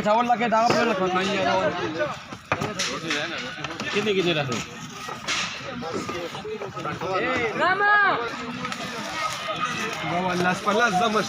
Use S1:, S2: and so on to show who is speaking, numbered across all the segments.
S1: चावल ला के दागा पर रखो नहीं है कितने रखो रामा las palas damos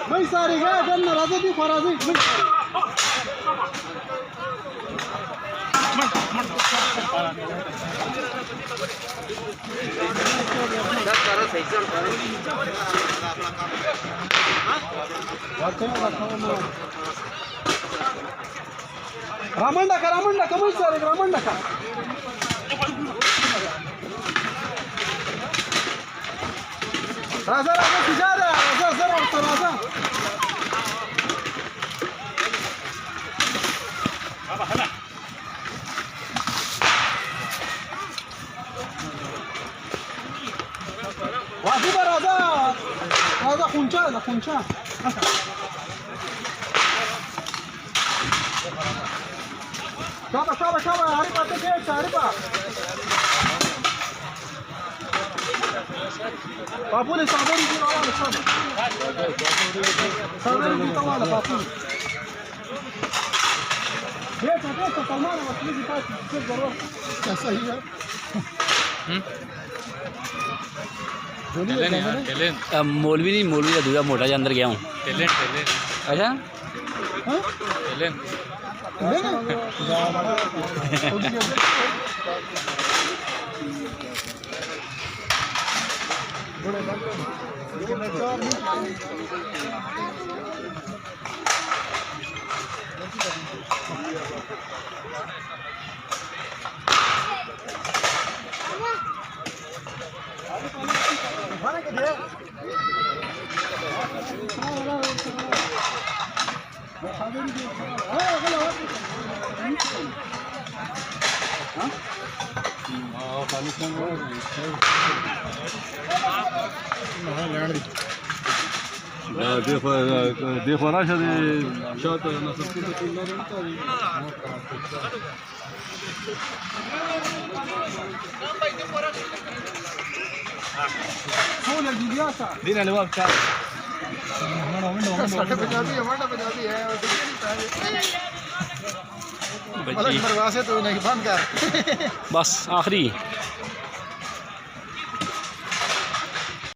S1: भाई सारी गया जब नाराज़ थी फराज़ी रामंडा कमल सर रामंडा का राजा राजा तिजारा राजा जरा राजा वाजिबा राजा राजा खुंचा Coba, hari Pak Tegek, hari Pak. Pak Puli, sabar di awal, sabar. Sabar di awal, Pak Puli. Dia Salman, asli kita इससे जरूर कैसा ही है?
S2: मौलवी नहीं मौलवी का दूसरा मोटा अंदर गया हूँ अच्छा
S3: देखो ना शायद
S2: बस आखिरी